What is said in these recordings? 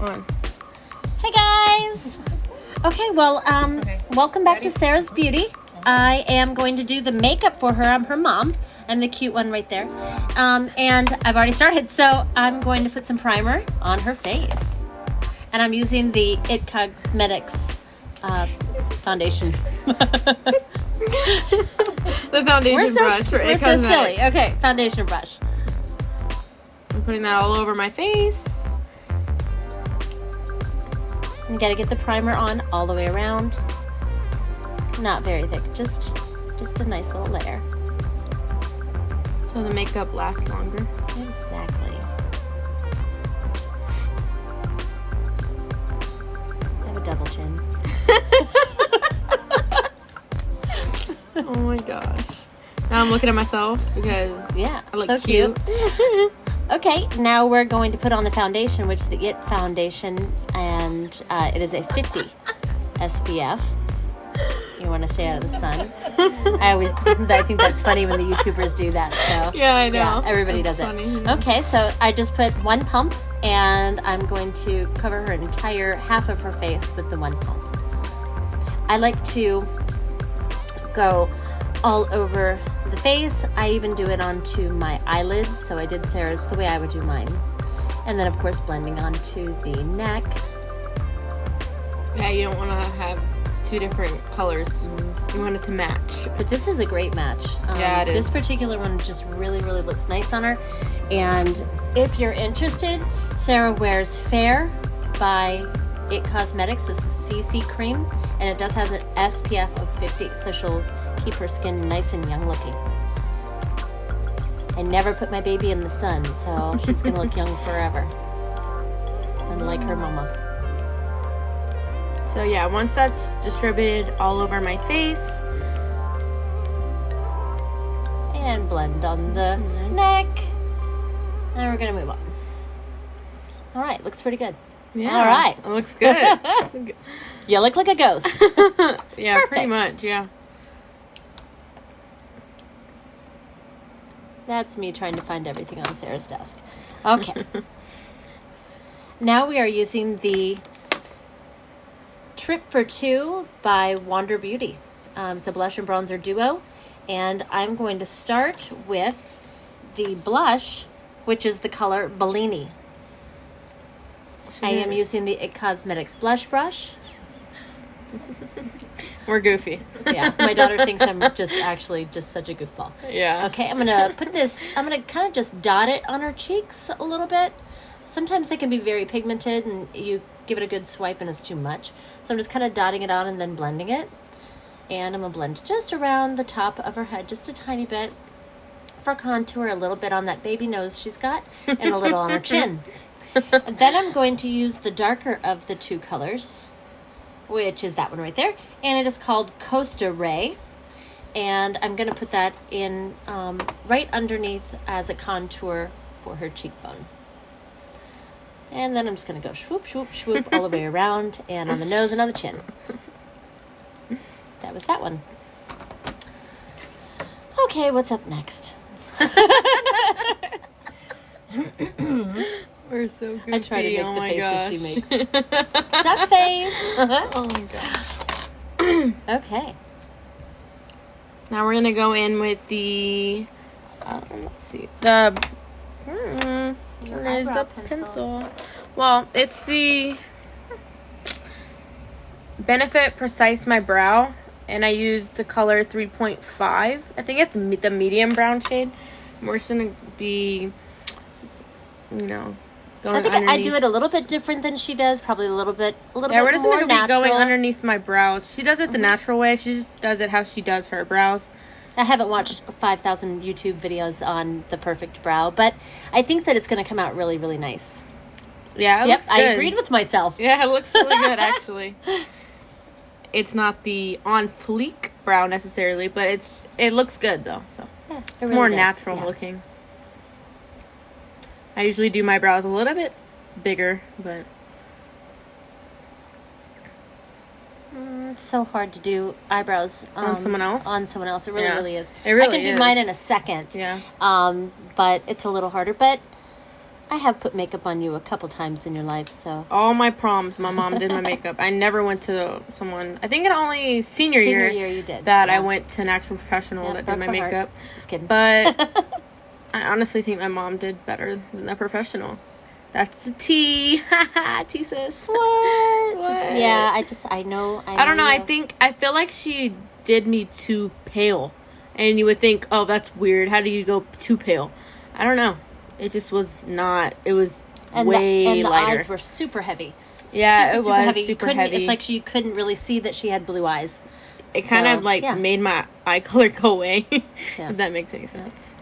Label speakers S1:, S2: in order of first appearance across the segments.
S1: On.
S2: Hey guys! Okay, well, welcome back to Sarah's Beauty. I am going to do the makeup for her. I'm her mom. I'm the cute one right there. And I've already started, so I'm going to put some primer on her face. And I'm using the It Cosmetics foundation.
S1: The foundation brush for It Cosmetics.
S2: We're so silly. Okay, foundation brush.
S1: I'm putting that all over my face.
S2: You gotta get the primer on all the way around. Not very thick, just a nice little layer.
S1: So the makeup lasts longer.
S2: Exactly. I have a double chin.
S1: Oh my gosh. Now I'm looking at myself because I look
S2: so cute. Okay, now we're going to put on the foundation, which is the It foundation, and it is a 50 SPF. You want to stay out of the sun. I think that's funny when the YouTubers do that. So
S1: yeah, I know.
S2: Yeah, everybody does
S1: funny.
S2: it. Okay, so I just put one pump, and I'm going to cover her entire half of her face with the one pump. I like to go all over the face. I even do it onto my eyelids, so I did Sarah's the way I would do mine. And then of course blending onto the neck.
S1: Yeah, you don't want to have two different colors. You want it to match.
S2: But this is a great match.
S1: Yeah, it is.
S2: This particular one just really looks nice on her. And if you're interested, Sarah wears Fair by It Cosmetics. It's the CC cream, and it does has an SPF of 50, so she'll keep her skin nice and young looking. I never put my baby in the sun, so she's gonna look young forever. And like her mama.
S1: So yeah, once that's distributed all over my face.
S2: And blend on the neck. And we're gonna move on. All right, looks pretty good.
S1: Yeah.
S2: All right.
S1: It looks good.
S2: You look like a ghost.
S1: Yeah,
S2: Perfect.
S1: pretty much, yeah.
S2: That's me trying to find everything on Sarah's desk. Okay. Now we are using the Trip for Two by Wander Beauty. It's a blush and bronzer duo. And I'm going to start with the blush, which is the color Bellini. I am using the It Cosmetics blush brush.
S1: We're goofy.
S2: Yeah, my daughter thinks I'm just such a goofball.
S1: Yeah.
S2: Okay, I'm gonna put this, I'm gonna kind of just dot it on her cheeks a little bit. Sometimes they can be very pigmented and you give it a good swipe and it's too much. So I'm just kind of dotting it on and then blending it. And I'm gonna blend just around the top of her head, just a tiny bit for contour, a little bit on that baby nose she's got, and a little on her chin. And then I'm going to use the darker of the two colors, which is that one right there, and it is called Costa Ray, and I'm going to put that in right underneath as a contour for her cheekbone. And then I'm just going to go swoop, swoop, swoop all the way around, and on the nose and on the chin. That was that one. Okay, what's up next?
S1: We're so goofy.
S2: I try to make the faces
S1: gosh.
S2: she makes. Duck face!
S1: Oh my gosh.
S2: Okay.
S1: Now we're gonna go in with the let's see, the where is the
S2: eyebrow
S1: pencil? Well, it's the Benefit Precise My Brow, and I used the color 3.5. I think it's the medium brown shade. We're just gonna be, going
S2: I think
S1: underneath.
S2: I do it a little bit different than she does. Probably a little bit
S1: We're just
S2: more
S1: gonna
S2: natural.
S1: be going underneath my brows. She does it the natural way. She just does it how she does her brows.
S2: I haven't watched 5,000 YouTube videos on the perfect brow, but I think that it's going to come out really nice.
S1: Yeah, it
S2: Yep,
S1: looks good.
S2: I agreed with myself.
S1: Yeah, it looks really good, actually. It's not the on fleek brow necessarily, but it looks good though. So
S2: Yeah, it
S1: it's
S2: really
S1: more
S2: does,
S1: natural
S2: yeah.
S1: looking. I usually do my brows a little bit bigger, but
S2: It's so hard to do eyebrows
S1: on someone else.
S2: On someone else, it really,
S1: Yeah.
S2: is.
S1: It really
S2: I can do
S1: is.
S2: mine in a second.
S1: Yeah.
S2: But it's a little harder. But I have put makeup on you a couple times in your life, so.
S1: All my proms, my mom did my makeup. I never went to someone. I think it only senior year
S2: you did
S1: that
S2: yeah.
S1: I went to an actual professional that did my makeup.
S2: Just kidding.
S1: But I honestly think my mom did better than the professional. That's the tea. Tea sis. What?
S2: Yeah, I know.
S1: I don't know. I feel like she did me too pale. And you would think, oh, that's weird. How do you go too pale? I don't know. It just was not. It was way
S2: and the
S1: lighter.
S2: eyes were super heavy.
S1: Yeah,
S2: super,
S1: it was
S2: heavy.
S1: super heavy.
S2: It's like you couldn't really see that she had blue eyes.
S1: It kind of made my eye color go away.
S2: Yeah.
S1: If that makes any sense.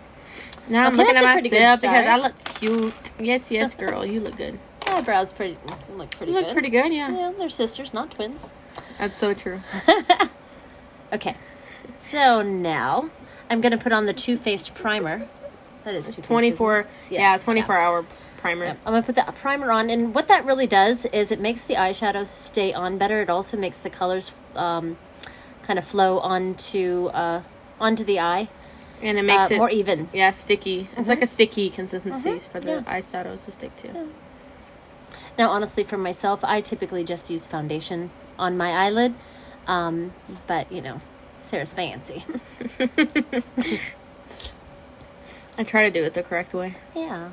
S1: Now I'm
S2: Okay,
S1: looking at
S2: that's a pretty
S1: myself
S2: good
S1: because I
S2: start.
S1: look cute. Yes, girl, you look good.
S2: Eyebrows look pretty good.
S1: You look pretty good, yeah.
S2: Yeah, they're sisters, not twins.
S1: That's so true.
S2: Okay, so now I'm going to put on the Too Faced primer. That is Too Faced.
S1: 24.
S2: Yes,
S1: 24-hour primer.
S2: Yep. I'm going to put that primer on, and what that really does is it makes the eyeshadows stay on better. It also makes the colors kind of flow onto the eye.
S1: And it makes it
S2: more even.
S1: Yeah, sticky. It's like a sticky consistency for the eyeshadow to stick to.
S2: Yeah. Now, honestly, for myself, I typically just use foundation on my eyelid. But, you know, Sarah's fancy.
S1: I try to do it the correct way.
S2: Yeah.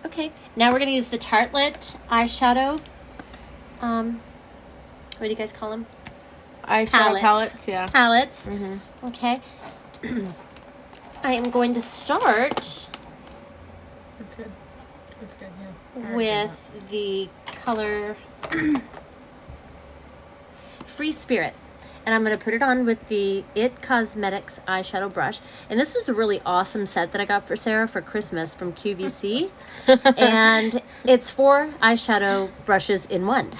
S2: Okay, now we're going to use the Tartelette eyeshadow. What do you guys call them?
S1: Eyeshadow palettes, yeah.
S2: Palettes.
S1: Mm-hmm.
S2: Okay. I am going to start
S1: That's good. That's good, yeah.
S2: with the color Free Spirit. And I'm going to put it on with the It Cosmetics eyeshadow brush. And this was a really awesome set that I got for Sarah for Christmas from QVC. And it's 4 eyeshadow brushes in one.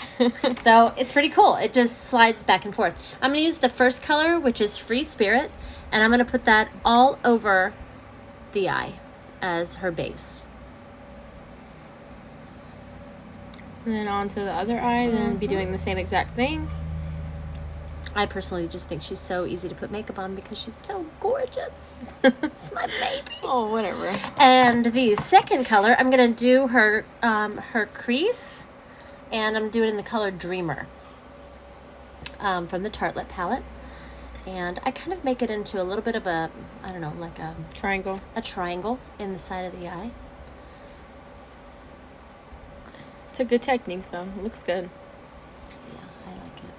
S2: So it's pretty cool. It just slides back and forth. I'm going to use the first color, which is Free Spirit. And I'm going to put that all over the eye as her base.
S1: And then on to the other eye, then be doing the same exact thing.
S2: I personally just think she's so easy to put makeup on because she's so gorgeous. It's my baby.
S1: Oh, whatever.
S2: And the second color, I'm going to do her crease, and I'm doing it in the color Dreamer from the Tartelette palette. And I kind of make it into a little bit of a, I don't know, like a
S1: triangle.
S2: A triangle in the side of the eye.
S1: It's a good technique, though. It looks good.
S2: Yeah, I like it.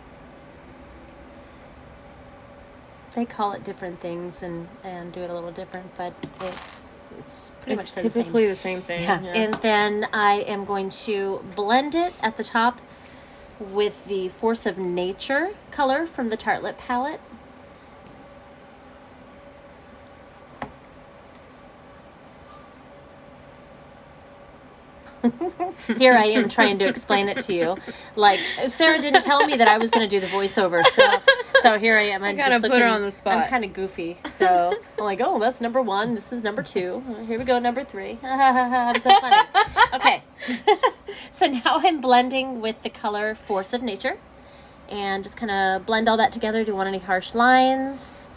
S2: They call it different things and do it a little different, but it's pretty much the same.
S1: Typically the same thing.
S2: Yeah. And then I am going to blend it at the top with the Force of Nature color from the Tartelette palette. Here I am trying to explain it to you. Like, Sarah didn't tell me that I was going to do the voiceover, so here I am.
S1: I gotta put her on the spot.
S2: I'm kind of goofy, so I'm like, oh, that's number 1. This is number 2. Here we go, number 3. I'm so funny. Okay, so now I'm blending with the color Force of Nature, and just kind of blend all that together. Do you want any harsh lines?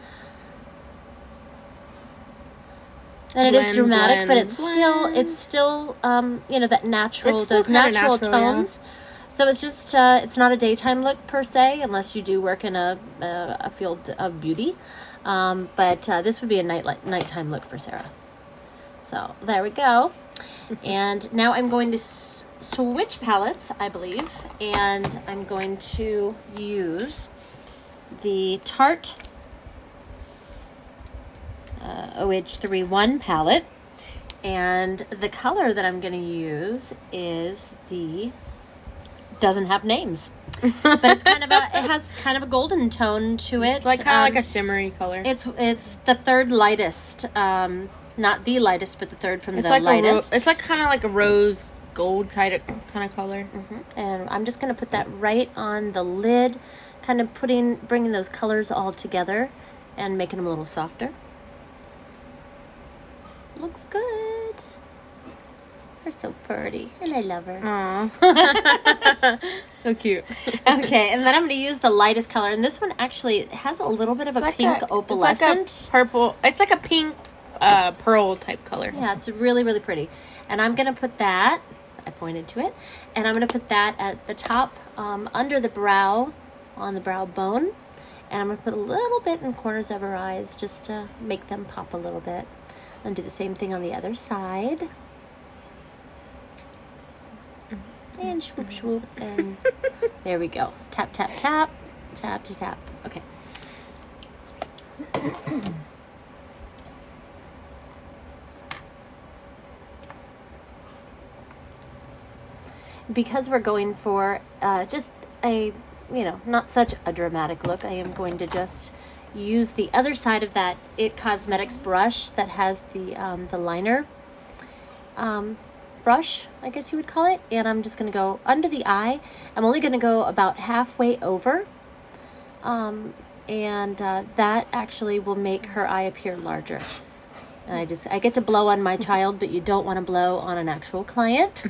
S2: And it is dramatic, but it's still, you know, that natural, those natural tones. Yeah. So it's just, it's not a daytime look per se, unless you do work in a field of beauty. But this would be a nighttime look for Sarah. So there we go. And now I'm going to switch palettes, I believe, and I'm going to use the Tarte OH31 palette, and the color that I'm going to use is the doesn't have names, but it's kind of it has kind of a golden tone to it.
S1: It's like kind of like a shimmery color.
S2: It's the third lightest, not the lightest, but the third from
S1: it's
S2: the
S1: like
S2: lightest.
S1: It's like kind of like a rose gold kind of color.
S2: And I'm just going to put that right on the lid, kind of bringing those colors all together and making them a little softer. Looks good. They're so pretty, and I love her.
S1: Aw. So cute.
S2: Okay, and then I'm going to use the lightest color, and this one actually has a little bit of a pink opalescent.
S1: It's like a purple. It's like a pink pearl type color.
S2: Yeah, it's really, really pretty. And I'm going to put that, I pointed to it, and I'm going to put that at the top, under the brow, on the brow bone. And I'm going to put a little bit in corners of her eyes just to make them pop a little bit. And do the same thing on the other side. And swoop, swoop. And there we go. Tap, tap, tap. Tap, to tap. Okay. Because we're going for just a, not such a dramatic look, I am going to just use the other side of that It Cosmetics brush that has the liner brush, I guess you would call it. And I'm just going to go under the eye. I'm only going to go about halfway over. And that actually will make her eye appear larger. And I get to blow on my child, but you don't want to blow on an actual client.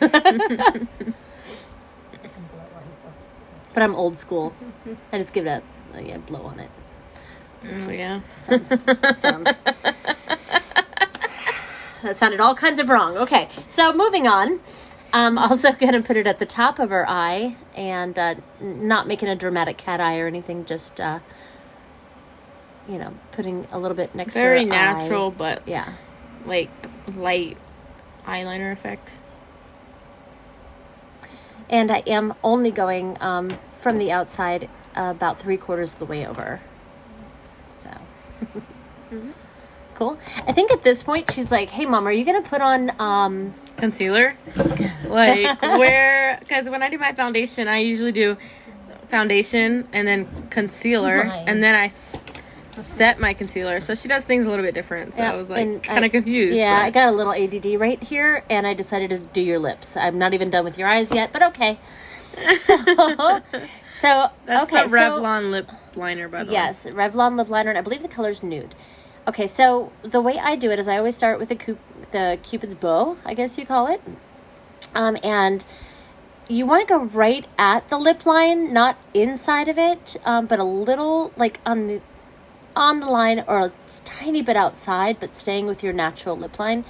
S2: But I'm old school. I just give it a blow on it.
S1: Oh, yeah.
S2: Sounds. That sounded all kinds of wrong. Okay, so moving on. I'm also going to put it at the top of her eye and not making a dramatic cat eye or anything, just, putting a little bit next to her eye.
S1: Very natural, but
S2: yeah,
S1: like light eyeliner effect.
S2: And I am only going from the outside about 3/4 of the way over. So, Cool. I think at this point she's like, "Hey, Mom, are you gonna put on
S1: concealer?" Like where? Because when I do my foundation, I usually do foundation and then concealer, and then I set my concealer. So she does things a little bit different. So I was like kind of confused.
S2: Yeah,
S1: but.
S2: I got a little ADD right here, and I decided to do your lips. I'm not even done with your eyes yet, but okay. So
S1: That's
S2: okay,
S1: the Revlon lip liner, by the way.
S2: Yes, Revlon lip liner, and I believe the color's nude. Okay, so the way I do it is I always start with the Cupid's bow, I guess you call it. And you want to go right at the lip line, not inside of it, but a little like on the line or a tiny bit outside, but staying with your natural lip line.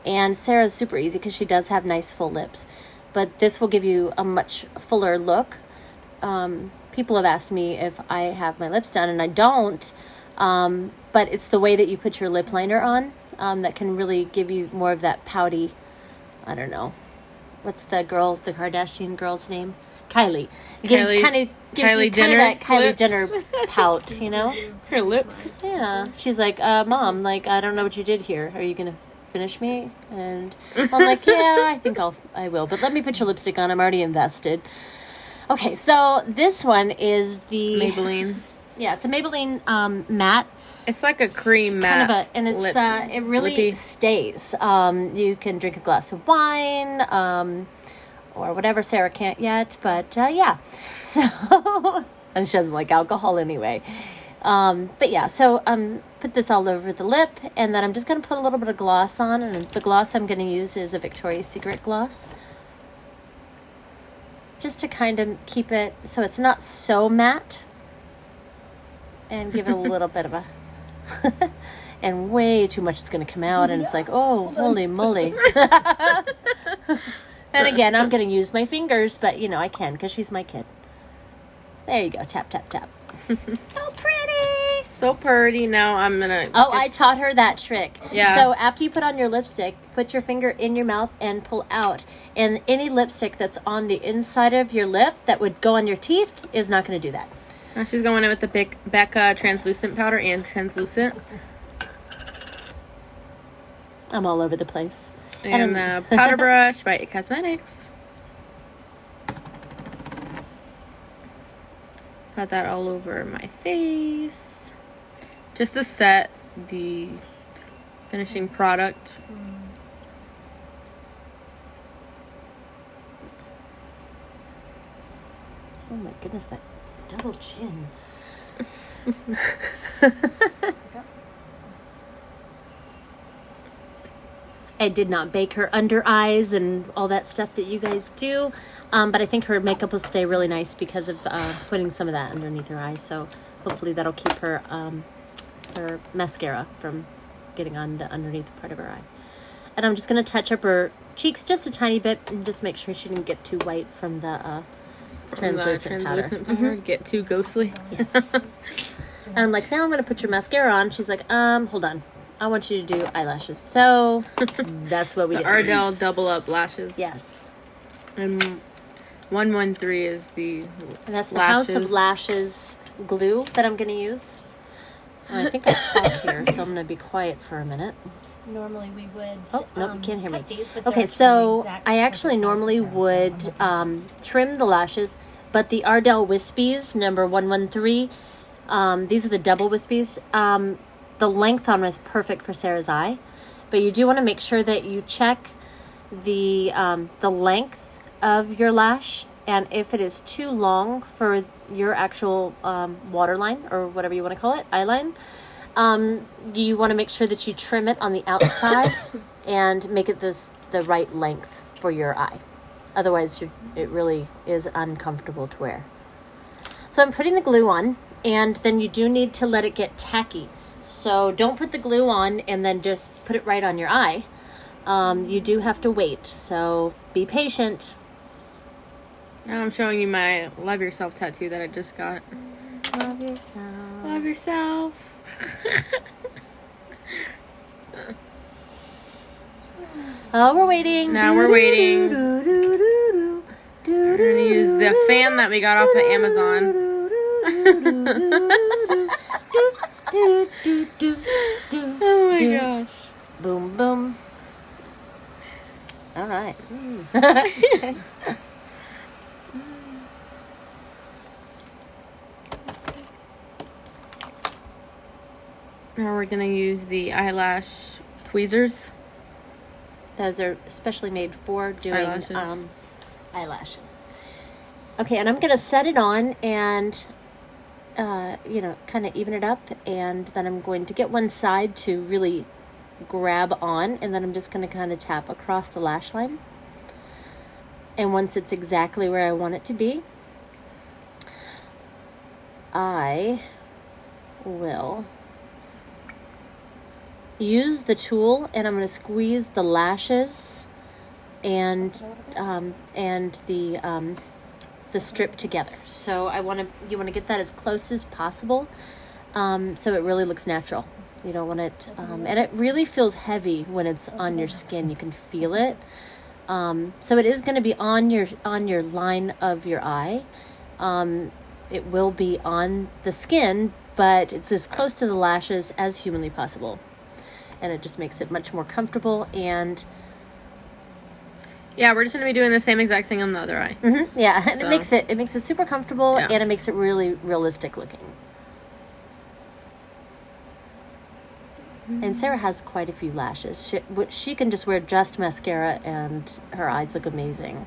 S2: And Sarah's super easy because she does have nice full lips, but this will give you a much fuller look. People have asked me if I have my lips done, and I don't. But it's the way that you put your lip liner on that can really give you more of that pouty, I don't know. What's the Kardashian girl's name? Kylie.
S1: Kylie Jenner.
S2: That Kylie
S1: lips.
S2: Jenner pout, you know?
S1: Her lips.
S2: Yeah. She's like, Mom, like, I don't know what you did here. Are you going to finish me? And I'm like, yeah, I think I will. But let me put your lipstick on. I'm already invested. Okay, so this one is the
S1: Maybelline.
S2: Yeah, it's a Maybelline matte.
S1: It's like a cream matte.
S2: It really
S1: lippy.
S2: stays. You can drink a glass of wine, or whatever. Sarah can't yet, but yeah. So, and she doesn't like alcohol anyway. But yeah, so put this all over the lip, and then I'm just going to put a little bit of gloss on, and the gloss I'm going to use is a Victoria's Secret gloss. Just to kind of keep it so it's not so matte. And give it a little bit of a... and way too much is going to come out, and it's like, oh, holy moly. And again, I'm going to use my fingers, but, I can because she's my kid. There you go. Tap, tap, tap. So pretty.
S1: So pretty. Now I'm going to...
S2: Oh, I taught her that trick.
S1: Yeah.
S2: So after you put on your lipstick, put your finger in your mouth and pull out. And any lipstick that's on the inside of your lip that would go on your teeth is not going to do that.
S1: Now she's going in with the Becca translucent powder and translucent.
S2: I'm all over the place.
S1: And the powder brush by It Cosmetics. Put that all over my face. Just to set the finishing product.
S2: Oh my goodness, that double chin. I did not bake her under eyes and all that stuff that you guys do. But I think her makeup will stay really nice because of putting some of that underneath her eyes. So hopefully that'll keep her her mascara from getting on the underneath part of her eye. And I'm just going to touch up her cheeks just a tiny bit and just make sure she didn't get too white from the translucent powder.
S1: Get too ghostly.
S2: Yes. I'm like, now I'm going to put your mascara on. She's like, hold on. I want you to do eyelashes. So that's what we did.
S1: Ardell double up lashes.
S2: Yes.
S1: And 113 is the
S2: And that's the House of Lashes glue that I'm going to use. And I think I talk here, so I'm going to be quiet for a minute.
S3: Normally we would.
S2: Oh, no, you can't hear me.
S3: These,
S2: okay, so I actually normally would trim the lashes, but the Ardell Wispies, number 113, these are the double wispies. The length on them is perfect for Sarah's eye, but you do want to make sure that you check the length of your lash, and if it is too long for your actual waterline or whatever you want to call it, eyeline, you want to make sure that you trim it on the outside and make it the right length for your eye. Otherwise, it really is uncomfortable to wear. So I'm putting the glue on, and then you do need to let it get tacky. So don't put the glue on and then just put it right on your eye. You do have to wait, so be patient.
S1: Now I'm showing you my Love Yourself tattoo that I just got.
S2: Love yourself.
S1: Love yourself.
S2: Oh, we're waiting.
S1: Now we're waiting. We're going to use the fan that we got off of Amazon. Oh my gosh.
S2: Boom, boom. All right.
S1: Now we're going to use the eyelash tweezers.
S2: Those are especially made for doing eyelashes. Okay, and I'm going to set it on and, kind of even it up. And then I'm going to get one side to really grab on. And then I'm just going to kind of tap across the lash line. And once it's exactly where I want it to be, I will use the tool, and I'm going to squeeze the lashes and the strip together. So you want to get that as close as possible, so it really looks natural. You don't want it, and it really feels heavy when it's on your skin. You can feel it. So it is going to be on your line of your eye. It will be on the skin, but it's as close to the lashes as humanly possible. And it just makes it much more comfortable. And
S1: yeah, we're just going to be doing the same exact thing on the other eye.
S2: Mm-hmm, yeah, and it makes it super comfortable, and it makes it really realistic looking. And Sarah has quite a few lashes. She can just wear just mascara, and her eyes look amazing.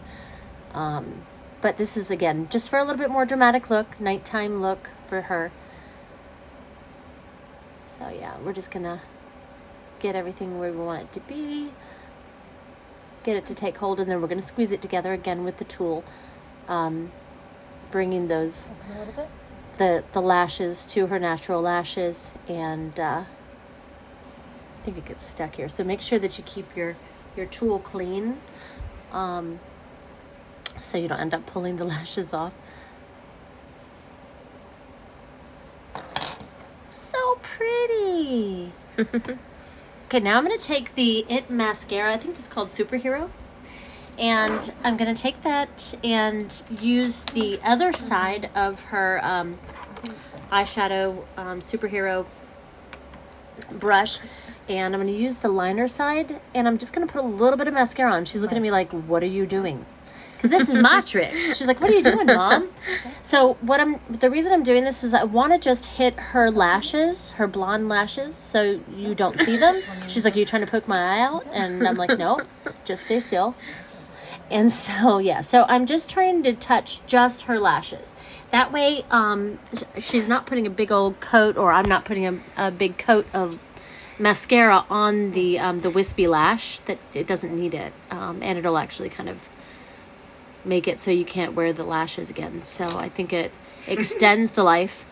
S2: But this is, again, just for a little bit more dramatic look, nighttime look for her. So yeah, we're just going to get everything where we want it to be, get it to take hold, and then we're going to squeeze it together again with the tool, bringing those the lashes to her natural lashes. And I think it gets stuck here, so make sure that you keep your tool clean, so you don't end up pulling the lashes off. So pretty. Okay, now I'm going to take the IT mascara, I think it's called Superhero, and I'm going to take that and use the other side of her eyeshadow Superhero brush, and I'm going to use the liner side, and I'm just going to put a little bit of mascara on. She's looking at me like, what are you doing? Because this is my trick. She's like, what are you doing, Mom? So the reason I'm doing this is I want to just hit her lashes, her blonde lashes, so you don't see them. She's like, are you trying to poke my eye out? And I'm like, no, just stay still. And so, yeah, so I'm just trying to touch just her lashes. That way, she's not putting a big old coat, or I'm not putting a big coat of mascara on the wispy lash that it doesn't need it, and it'll actually kind of make it so you can't wear the lashes again. So I think it extends the life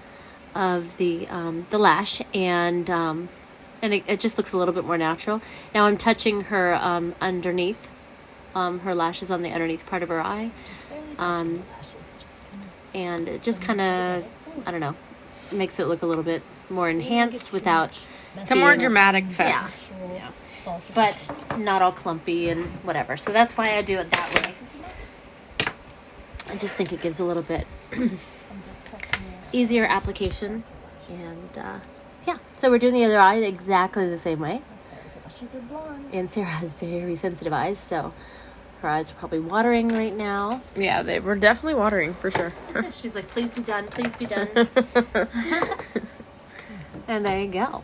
S2: of the lash, and it just looks a little bit more natural. Now I'm touching her underneath, her lashes on the underneath part of her eye, and it just kind of, I don't know, makes it look a little bit more enhanced without.
S1: It's a more dramatic effect.
S2: Yeah. But not all clumpy and whatever. So that's why I do it that way. I just think it gives a little bit easier application. And yeah, so we're doing the other eye exactly the same way. And Sarah has very sensitive eyes, so her eyes are probably watering right now.
S1: Yeah, they were definitely watering for sure.
S2: She's like, please be done, please be done. And there you go.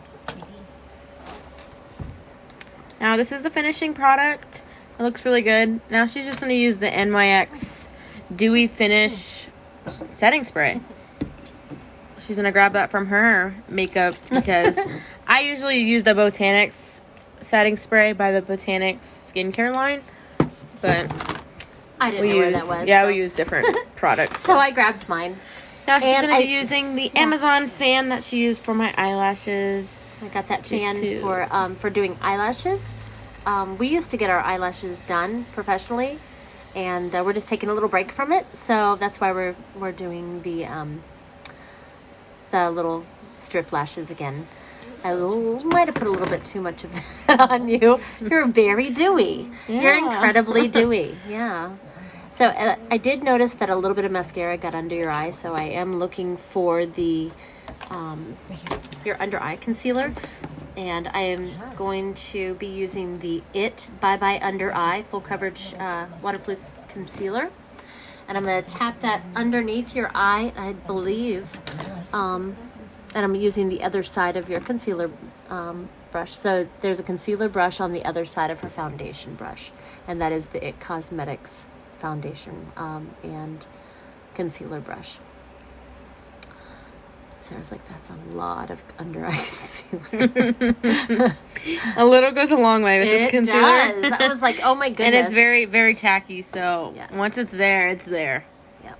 S1: Now this is the finishing product. It looks really good. Now she's just going to use the NYX Dewy Finish setting spray. She's going to grab that from her makeup because I usually use the Botanics setting spray by the Botanics skincare line. But
S2: I didn't know where that was.
S1: Yeah, we use different products.
S2: So I grabbed mine.
S1: Now she's going to be using the Amazon fan that she used for my eyelashes.
S2: I got that fan for doing eyelashes. We used to get our eyelashes done professionally, and we're just taking a little break from it. So that's why we're doing the little strip lashes again. I might have put a little bit too much of that on you. You're very dewy. Yeah. You're incredibly dewy. Yeah. So I did notice that a little bit of mascara got under your eye, so I am looking for the your under eye concealer, and I am going to be using the IT Bye Bye Under Eye Full Coverage Waterproof Concealer, and I'm going to tap that underneath your eye, I believe, and I'm using the other side of your concealer brush. So there's a concealer brush on the other side of her foundation brush, and that is the IT Cosmetics foundation and concealer brush. Sarah's like, that's a lot of under eye concealer.
S1: A little goes a long way with this concealer.
S2: It does. I was like, oh my goodness.
S1: And it's very, very tacky, so once it's there, it's there.
S2: Yep.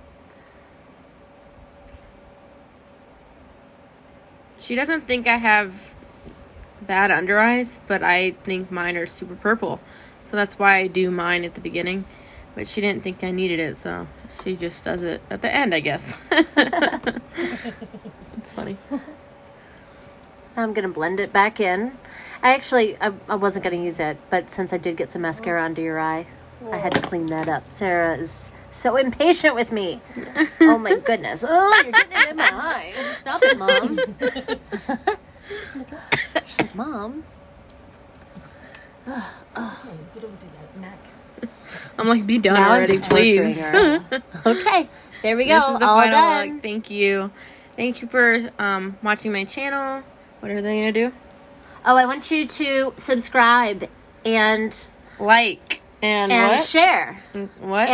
S1: She doesn't think I have bad under eyes, but I think mine are super purple. So that's why I do mine at the beginning. But she didn't think I needed it, so she just does it at the end, I guess. It's funny.
S2: I'm going to blend it back in. I wasn't going to use it, but since I did get some mascara under your eye, I had to clean that up. Sarah is so impatient with me. Oh my goodness. Oh, you're getting it in my eye. Stop it, Mom. She's like, Mom.
S1: I'm like, be done
S2: now
S1: already, please.
S2: Okay, there we go.
S1: This is the
S2: all
S1: final
S2: done.
S1: look. Thank you. Thank you for watching my channel. What are they going to do?
S2: Oh, I want you to subscribe and
S1: like and what?
S2: share.
S1: What?